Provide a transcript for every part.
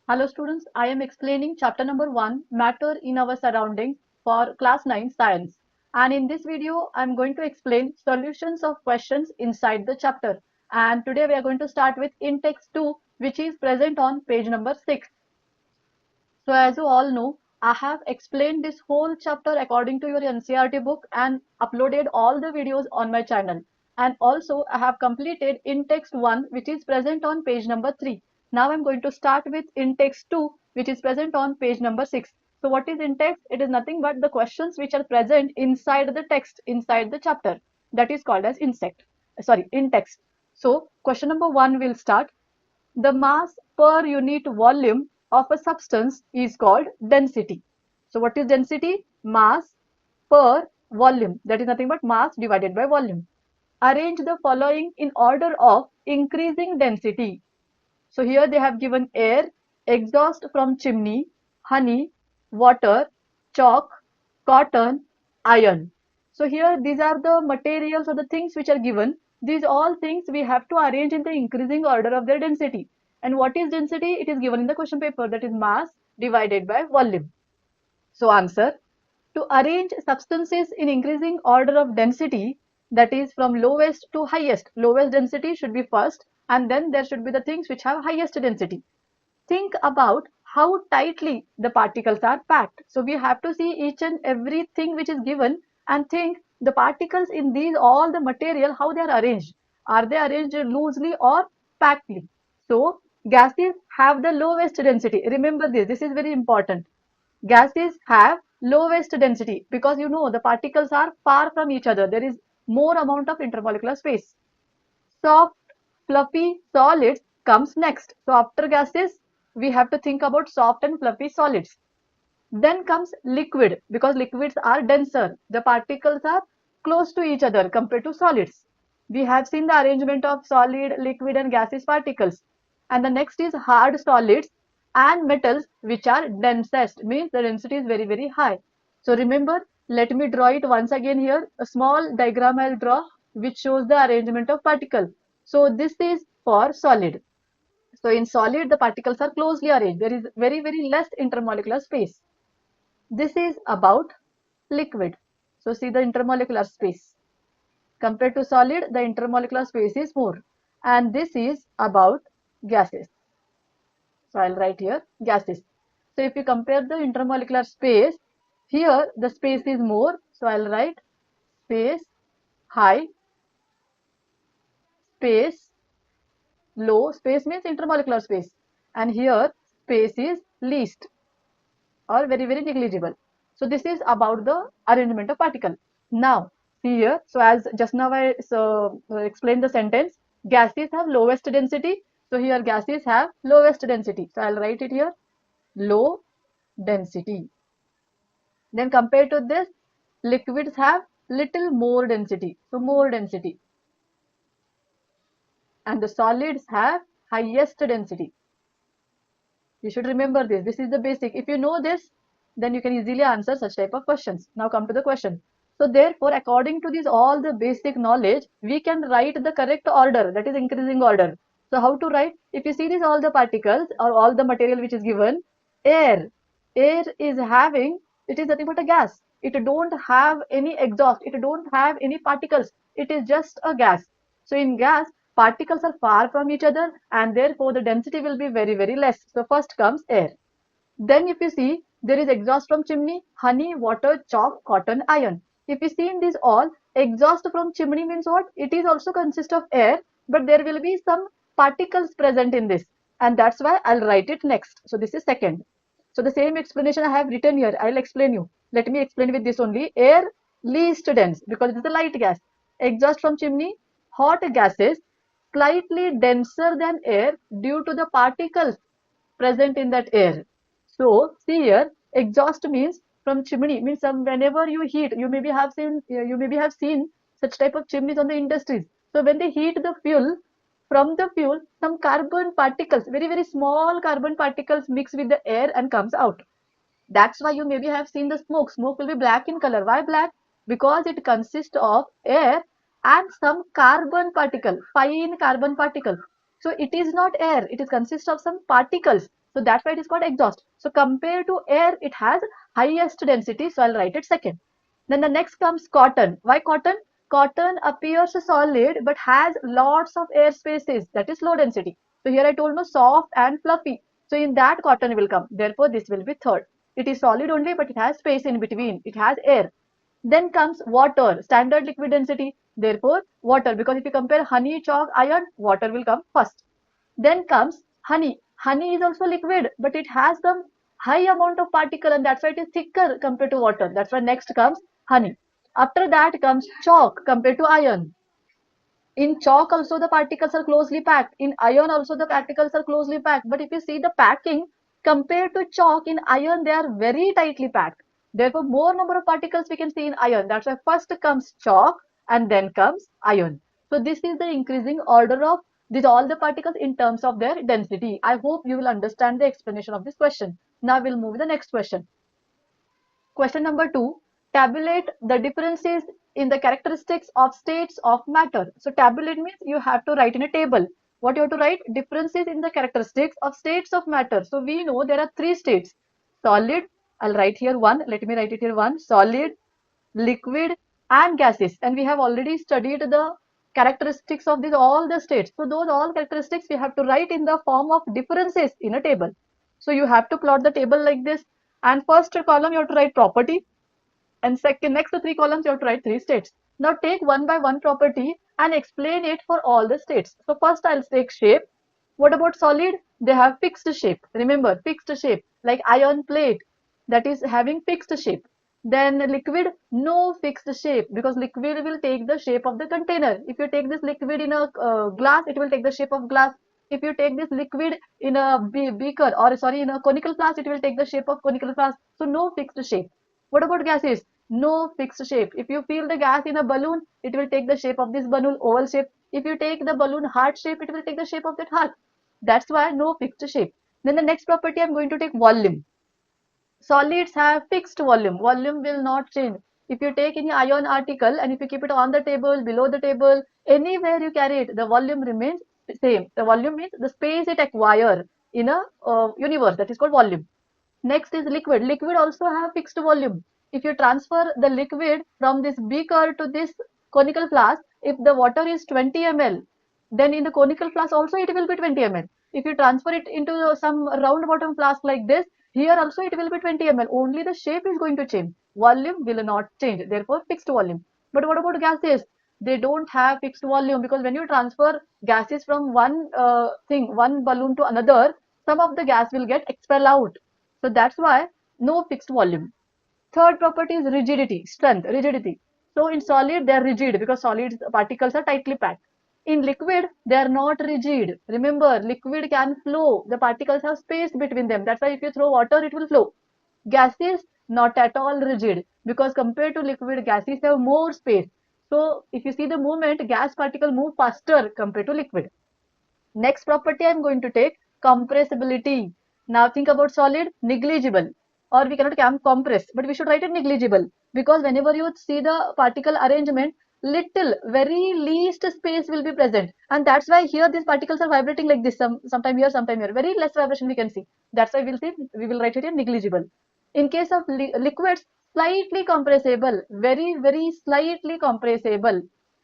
Hello students, I am explaining chapter number 1, Matter in Our Surroundings for class 9 science. And in this video, I am going to explain solutions of questions inside the chapter. And today we are going to start with Intex 2, which is present on page number 6. So as you all know, I have explained this whole chapter according to your NCERT book and uploaded all the videos on my channel. And also I have completed in-text 1 which is present on page number 3. Now I'm going to start with in-text 2 which is present on page number 6. So what is in-text? It is nothing but the questions which are present inside the text, inside the chapter. That is called as in-text. So question number 1 will start. The mass per unit volume of a substance is called density. So what is density? Mass per volume. That is nothing but mass divided by volume. Arrange the following in order of increasing density. So here they have given air, exhaust from chimney, honey, water, chalk, cotton, iron. So here these are the materials or the things which are given. These all things we have to arrange in the increasing order of their density. And what is density? It is given in the question paper, that is mass divided by volume. So answer, to arrange substances in increasing order of density, that is from lowest to highest. Lowest density should be first and then there should be the things which have highest density. Think about how tightly the particles are packed. So we have to see each and everything which is given and think the particles in these all the material, how they are arranged. Are they arranged loosely or packedly? So gases have the lowest density. Remember this. This is very important. Gases have lowest density because you know the particles are far from each other. There is more amount of intermolecular space. Soft, fluffy solids comes next. So after gases, we have to think about soft and fluffy solids. Then comes liquid because liquids are denser. The particles are close to each other compared to solids. We have seen the arrangement of solid, liquid and gaseous particles. And the next is hard solids and metals which are densest, means the density is very, very high. So remember, let me draw it once again here. A small diagram I'll draw which shows the arrangement of particle. So this is for solid. So in solid, the particles are closely arranged. There is very, very less intermolecular space. This is about liquid. So see the intermolecular space. Compared to solid, the intermolecular space is more. And this is about gases. So I'll write here gases. So if you compare the intermolecular space, here the space is more. So I'll write space high, space low. Space means intermolecular space. And here space is least or very, very negligible. So this is about the arrangement of particle. Now see here, so as just now I explained the sentence, gases have lowest density. So here gases have lowest density. So I'll write it here, low density. Then compared to this, liquids have little more density. So more density. And the solids have highest density. You should remember this. This is the basic. If you know this, then you can easily answer such type of questions. Now come to the question. So therefore, according to this all the basic knowledge, we can write the correct order, that is increasing order. So how to write? If you see this all the particles or all the material which is given, air. Air is having, it is nothing but a gas. It don't have any exhaust. It don't have any particles. It is just a gas. So in gas, particles are far from each other and therefore the density will be very, very less. So first comes air. Then if you see, there is exhaust from chimney, honey, water, chalk, cotton, iron. If you see in these all, exhaust from chimney means what? It is also consist of air, but there will be some particles present in this. And that's why I'll write it next. So this is second. So the same explanation I have written here. I'll explain you. Let me explain with this only. Air least dense because it is a light gas. Exhaust from chimney, hot gases, slightly denser than air due to the particles present in that air. So see here, exhaust means from chimney means whenever you heat, you maybe have seen such type of chimneys on the industries. So when they heat the fuel, from the fuel, some carbon particles, very very small carbon particles mix with the air and comes out. That's why you maybe have seen the smoke. Smoke will be black in color. Why black? Because it consists of air and some carbon particle, fine carbon particle. So it is not air. It is consists of some particles. So that's why it is called exhaust. So compared to air, it has highest density. So I'll write it second. Then the next comes cotton. Why cotton? Cotton appears solid but has lots of air spaces. That is low density. So here I told no soft and fluffy. So in that cotton will come. Therefore this will be third. It is solid only but it has space in between. It has air. Then comes water, standard liquid density. Therefore water, because if you compare honey, chalk, iron, water will come first. Then comes honey. Honey is also liquid, but it has some high amount of particle and that's why it is thicker compared to water. That's why next comes honey. After that comes chalk compared to iron. In chalk also the particles are closely packed. In iron also the particles are closely packed. But if you see the packing compared to chalk, in iron they are very tightly packed. Therefore more number of particles we can see in iron. That's why first comes chalk and then comes iron. So this is the increasing order of these all the particles in terms of their density. I hope you will understand the explanation of this question. Now we'll move to the next question. Question number 2, tabulate the differences in the characteristics of states of matter. So tabulate means you have to write in a table. What you have to write? Differences in the characteristics of states of matter. So we know there are three states. Solid, I'll write here one. Let me write it here one. Solid, liquid and gases. And we have already studied the characteristics of these all the states. So those all characteristics we have to write in the form of differences in a table. So you have to plot the table like this. And first column you have to write property, and second next to three columns you have to write three states. Now take one by one property and explain it for all the states. So first I'll take shape. What about solid? They have fixed shape. Remember, fixed shape like iron plate, that is having fixed shape. Then liquid, no fixed shape, because liquid will take the shape of the container. If you take this liquid in a glass, it will take the shape of glass. If you take this liquid in a beaker, or sorry, in a conical flask, it will take the shape of conical flask. So no fixed shape. What about gases? No fixed shape. If you fill the gas in a balloon, it will take the shape of this balloon, oval shape. If you take the balloon heart shape, it will take the shape of that heart. That's why no fixed shape. Then the next property I'm going to take volume. Solids have fixed volume. Volume will not change. If you take any iron article and if you keep it on the table, below the table, anywhere you carry it, the volume remains same. The volume means the space it acquires in a universe. That is called volume. Next is liquid. Liquid also have fixed volume. If you transfer the liquid from this beaker to this conical flask, if the water is 20 ml, then in the conical flask also it will be 20 ml. If you transfer it into some round bottom flask like this, here also it will be 20 ml. Only the shape is going to change. Volume will not change. Therefore, fixed volume. But what about gases? They don't have fixed volume, because when you transfer gases from one balloon to another, some of the gas will get expelled out. So that's why no fixed volume. Third property is rigidity, strength, rigidity. So in solid, they are rigid because solid particles are tightly packed. In liquid, they are not rigid. Remember, liquid can flow. The particles have space between them. That's why if you throw water, it will flow. Gases, not at all rigid, because compared to liquid, gases have more space. So if you see the movement, gas particle move faster compared to liquid. Next property I'm going to take compressibility. Now think about solid, negligible, or we cannot compress, but we should write it negligible, because whenever you see the particle arrangement, little, very least space will be present, and that's why here these particles are vibrating like this. Sometime here, sometime here. Very less vibration we can see. That's why we will write it in negligible. In case of liquids, slightly compressible, very slightly compressible,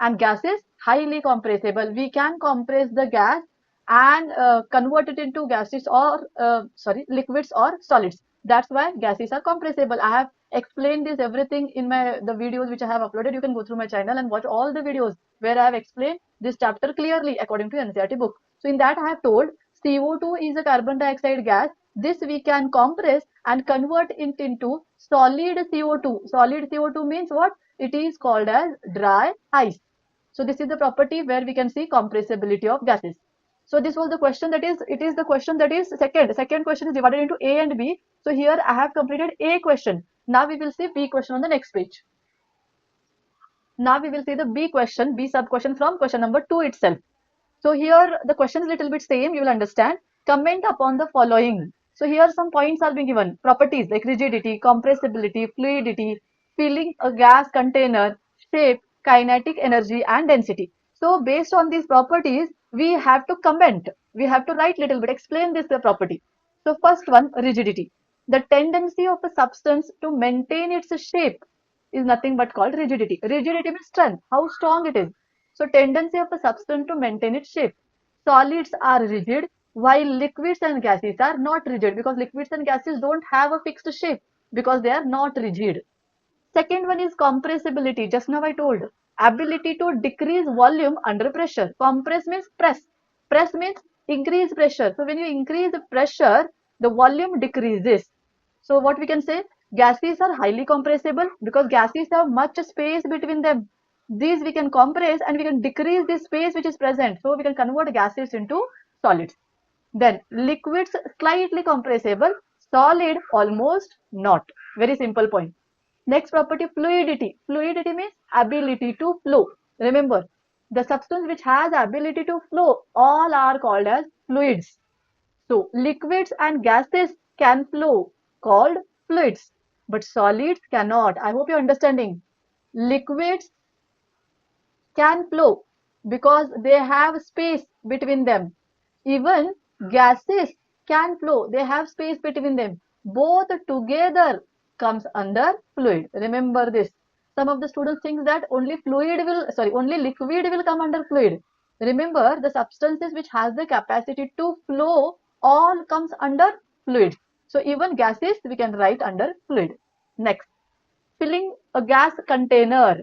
and gases highly compressible. We can compress the gas and convert it into gases or liquids or solids. That's why gases are compressible. I have explained this everything in the videos which I have uploaded. You can go through my channel and watch all the videos where I have explained this chapter clearly according to NCERT book. So in that I have told CO2 is a carbon dioxide gas. This we can compress and convert it into solid CO2. Solid CO2 means what? It is called as dry ice. So this is the property where we can see compressibility of gases. So this was the question, that is, it is the question that is second. Second question is divided into A and B. So here I have completed A question. Now we will see B question on the next page. Now we will see the B question, B sub question from question number 2 itself. So here the question is little bit same, you will understand. Comment upon the following. So here some points are being given. Properties like rigidity, compressibility, fluidity, filling a gas container, shape, kinetic energy and density. So based on these properties, we have to comment. We have to write little bit, explain this property. So first one, rigidity. The tendency of a substance to maintain its shape is nothing but called rigidity. Rigidity means strength, how strong it is. So tendency of a substance to maintain its shape. Solids are rigid while liquids and gases are not rigid, because liquids and gases don't have a fixed shape because they are not rigid. Second one is compressibility. Just now I told, ability to decrease volume under pressure. Compress means press. Press means increase pressure. So when you increase the pressure, the volume decreases. So what we can say, gases are highly compressible because gases have much space between them. These we can compress and we can decrease the space which is present. So we can convert gases into solids. Then liquids slightly compressible, solid almost not. Very simple point. Next property, fluidity. Fluidity means ability to flow. Remember, the substance which has ability to flow, all are called as fluids. So liquids and gases can flow, called fluids, but solids cannot. I hope you're understanding. Liquids can flow because they have space between them. Even gases can flow, they have space between them. Both together comes under fluid. Remember this. Some of the students think that only liquid will come under fluid. Remember, the substances which has the capacity to flow all comes under fluid. So even gases we can write under fluid. Next, filling a gas container.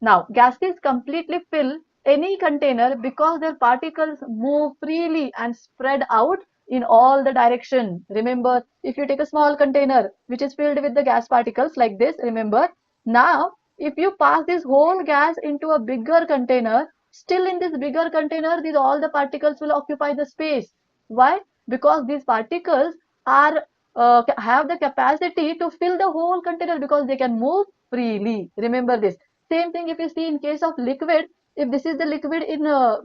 Now, gases completely fill any container because their particles move freely and spread out in all the direction. Remember, if you take a small container which is filled with the gas particles like this, remember, now if you pass this whole gas into a bigger container, still in this bigger container, these all the particles will occupy the space. Why? Because these particles are have the capacity to fill the whole container because they can move freely. Remember this. Same thing if you see in case of liquid, if this is the liquid in a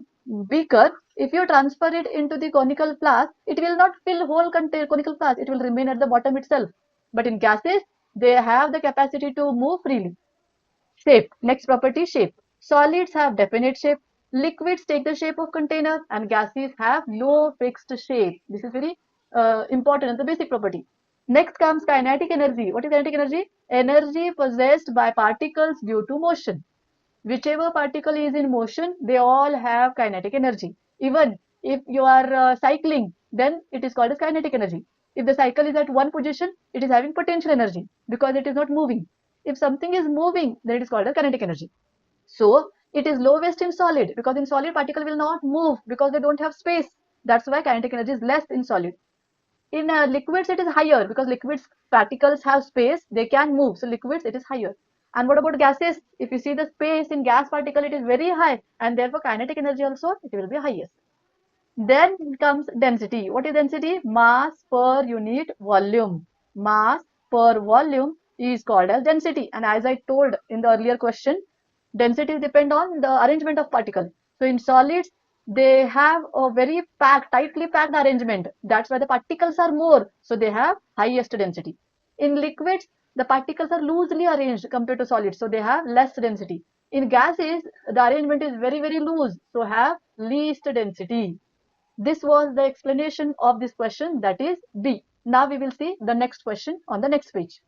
beaker, if you transfer it into the conical flask, it will not fill whole container conical flask, it will remain at the bottom itself. But in gases, they have the capacity to move freely. Shape. Next property, shape. Solids have definite shape. Liquids take the shape of container and gases have no fixed shape. This is very important, the basic property. Next comes kinetic energy. What is kinetic energy? Energy possessed by particles due to motion. Whichever particle is in motion, they all have kinetic energy. Even if you are cycling, then it is called as kinetic energy. If the cycle is at one position, it is having potential energy because it is not moving. If something is moving, then it is called as kinetic energy. So it is lowest in solid because in solid particle will not move because they don't have space. That's why kinetic energy is less in solid. In liquids, it is higher because liquids particles have space, they can move. So liquids, it is higher. And what about gases? If you see the space in gas particle, it is very high, and therefore kinetic energy also it will be highest. Then comes density. What is density? Mass per unit volume. Mass per volume is called as density. And as I told in the earlier question, density depend on the arrangement of particles. So in solids, they have a very tightly packed arrangement. That's why the particles are more. So they have highest density. In liquids, the particles are loosely arranged compared to solids. So they have less density. In gases, the arrangement is very, very loose. So have least density. This was the explanation of this question, that is B. Now we will see the next question on the next page.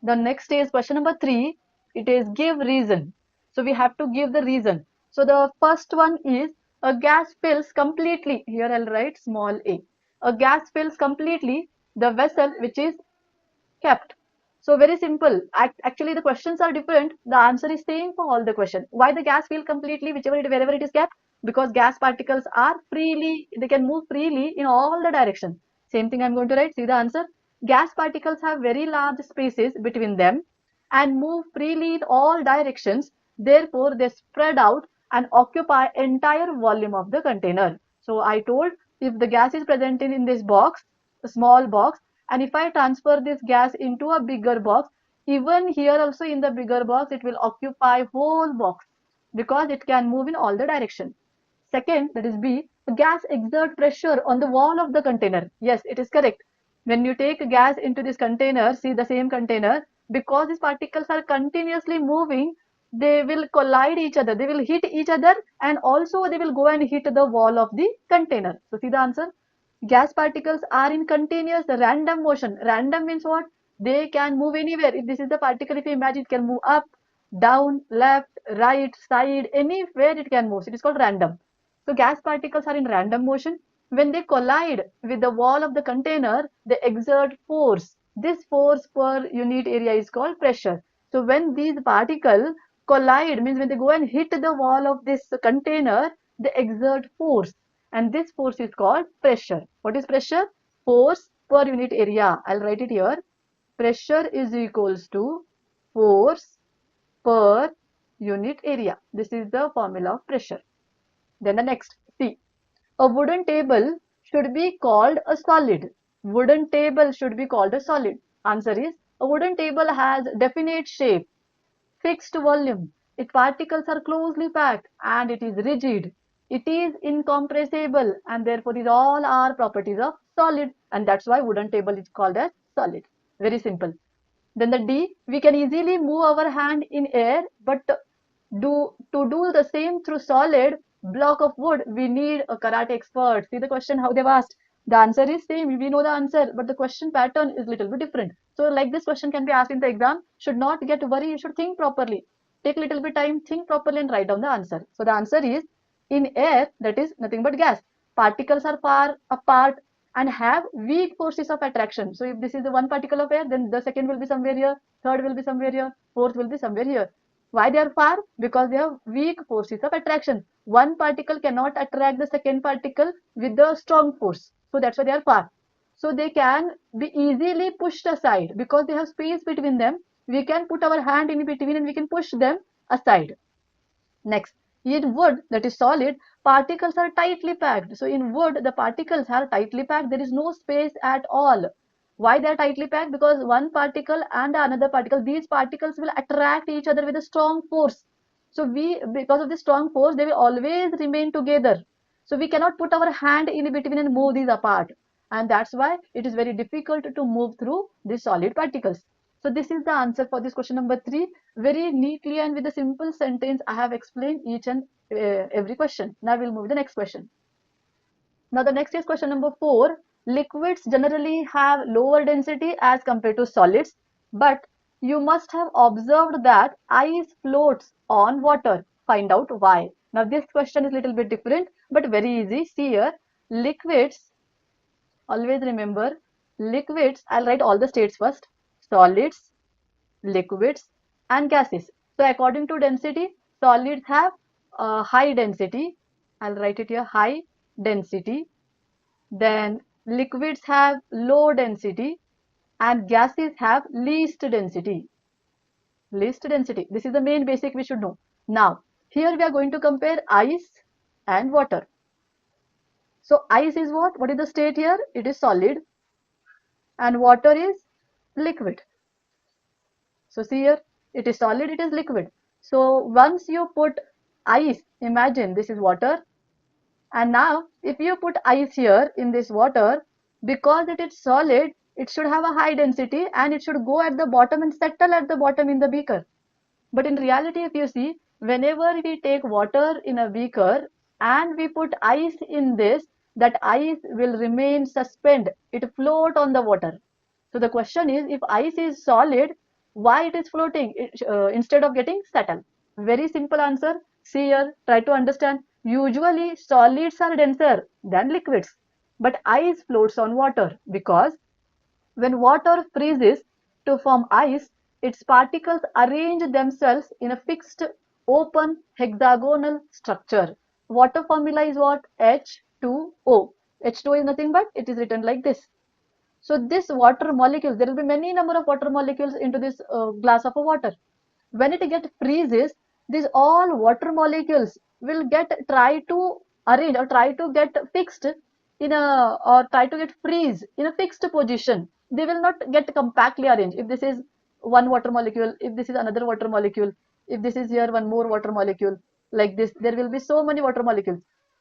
The next is question number 3. It is give reason. So we have to give the reason. So the first one is a gas fills completely. Here I'll write small a. A gas fills completely the vessel which is kept. So very simple. Actually, the questions are different. The answer is same for all the question. Why the gas fill completely wherever it is kept? Because gas particles are freely, they can move freely in all the directions. Same thing I'm going to write. See the answer. Gas particles have very large spaces between them and move freely in all directions. Therefore, they spread out and occupy entire volume of the container. So I told, if the gas is present in this box, a small box, and if I transfer this gas into a bigger box, even here also in the bigger box, it will occupy whole box because it can move in all the direction. Second, that is B, gas exert pressure on the wall of the container. Yes, it is correct. When you take gas into this container, see the same container, because these particles are continuously moving, they will collide each other, they will hit each other, and also they will go and hit the wall of the container. So see the answer. Gas particles are in continuous random motion. Random means what? They can move anywhere. If this is the particle, if you imagine, it can move up, down, left, right, side, anywhere it can move. So it is called random. So gas particles are in random motion. When they collide with the wall of the container, they exert force. This force per unit area is called pressure. So when these particles collide, means when they go and hit the wall of this container, they exert force, and this force is called pressure. What is pressure? Force per unit area. I'll write it here. Pressure is equals to force per unit area. This is the formula of pressure. Then the next, see, a wooden table should be called a solid. Wooden table should be called a solid. Answer is, a wooden table has definite shape, fixed volume, its particles are closely packed, and it is rigid. It is incompressible, and therefore these all are properties of solid, and that's why wooden table is called as solid. Very simple. Then the D, we can easily move our hand in air, but to do the same through solid block of wood, we need a karate expert. See the question how they've asked. The answer is same. We know the answer, but the question pattern is little bit different. So like this question can be asked in the exam. Should not get worried. You should think properly. Take little bit time, think properly, and write down the answer. So the answer is, in air, that is nothing but gas, particles are far apart and have weak forces of attraction. So if this is the one particle of air, then the second will be somewhere here, third will be somewhere here, fourth will be somewhere here. Why they are far? Because they have weak forces of attraction. One particle cannot attract the second particle with the strong force. So that's why they are far. So they can be easily pushed aside because they have space between them. We can put our hand in between and we can push them aside. Next, in wood, that is solid, particles are tightly packed. So in wood, the particles are tightly packed. There is no space at all. Why they are tightly packed? Because one particle and another particle, these particles will attract each other with a strong force. So because of this strong force, they will always remain together. So we cannot put our hand in between and move these apart. And that's why it is very difficult to move through these solid particles. So this is the answer for this question number 3. Very neatly and with a simple sentence, I have explained each and every question. Now we'll move to the next question. Now the next is question number 4. Liquids generally have lower density as compared to solids, but you must have observed that ice floats on water. Find out why. Now this question is a little bit different, but very easy. See here, liquids, always remember, liquids, I'll write all the states first. Solids, liquids, and gases. So according to density, solids have high density. I'll write it here, high density. Then liquids have low density and gases have least density. Least density. This is the main basic we should know. Now, here we are going to compare ice and water. So ice is what? What is the state here? It is solid and water is liquid. So see here, it is solid, it is liquid. So once you put ice, imagine this is water, and now if you put ice here in this water, because it is solid, it should have a high density and it should go at the bottom and settle at the bottom in the beaker. But in reality, if you see, whenever we take water in a beaker and we put ice in this, that ice will remain suspended. It float on the water. So the question is, if ice is solid, why it is floating instead of getting settled? Very simple answer. See here, try to understand. Usually solids are denser than liquids, but ice floats on water because when water freezes to form ice, its particles arrange themselves in a fixed open hexagonal structure. Water formula is what? H2O. H2O is nothing but it is written like this. So this water molecules, there will be many number of water molecules into this glass of a water. When it get freezes, these all water molecules will get try to arrange or try to get fixed in a or try to get freeze in a fixed position. They will not get compactly arranged. If this is one water molecule, if this is another water molecule, if this is here one more water molecule, like this, there will be so many water molecules.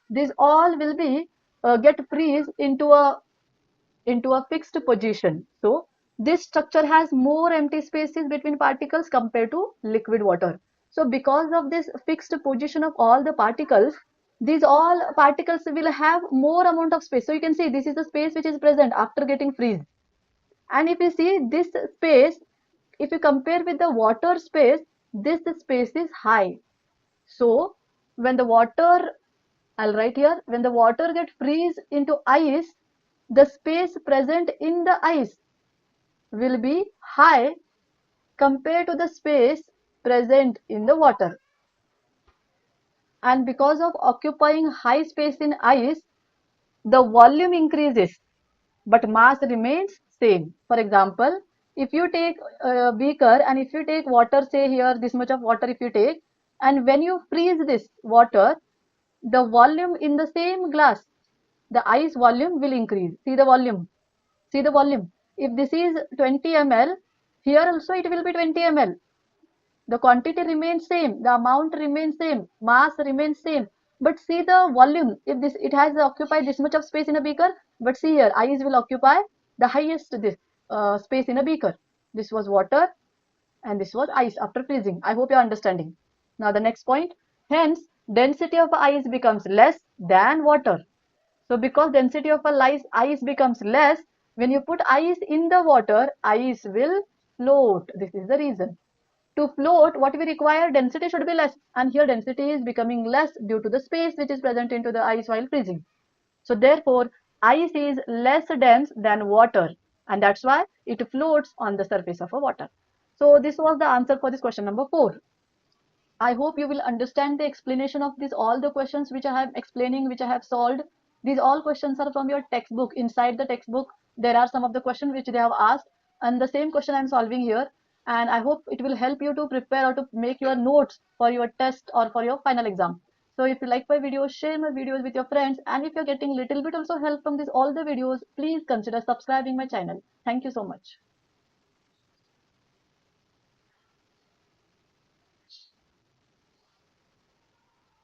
These all will be get freeze into a fixed position. So this structure has more empty spaces between particles compared to liquid water. So because of this fixed position of all the particles, these all particles will have more amount of space. So you can see this is the space which is present after getting freeze. And if you see this space, if you compare with the water space, this space is high. So when the water, I'll write here, when the water get freeze into ice, the space present in the ice will be high compared to the space present in the water. And because of occupying high space in ice, the volume increases but mass remains same. For example, if you take a beaker and if you take water, say here this much of water if you take, and when you freeze this water, the volume in the same glass, the ice volume will increase. See the volume. See the volume. If this is 20 ml, here also it will be 20 ml. The quantity remains same, the amount remains same, mass remains same. But see the volume. If this, it has occupied this much of space in a beaker, but see here, ice will occupy the highest this space in a beaker. This was water and this was ice after freezing. I hope you are understanding. Now the next point. Hence, density of ice becomes less than water. So because density of a ice becomes less, when you put ice in the water, ice will float. This is the reason. To float, what we require, density should be less, and here density is becoming less due to the space which is present into the ice while freezing. So therefore, ice is less dense than water, and that's why it floats on the surface of a water. So this was the answer for this question number 4. I hope you will understand the explanation of these all the questions which I have explaining, which I have solved. These all questions are from your textbook. Inside the textbook, there are some of the questions which they have asked, and the same question I am solving here. And I hope it will help you to prepare or to make your notes for your test or for your final exam. So if you like my videos, share my videos with your friends. And if you're getting little bit also help from this all the videos, please consider subscribing my channel. Thank you so much.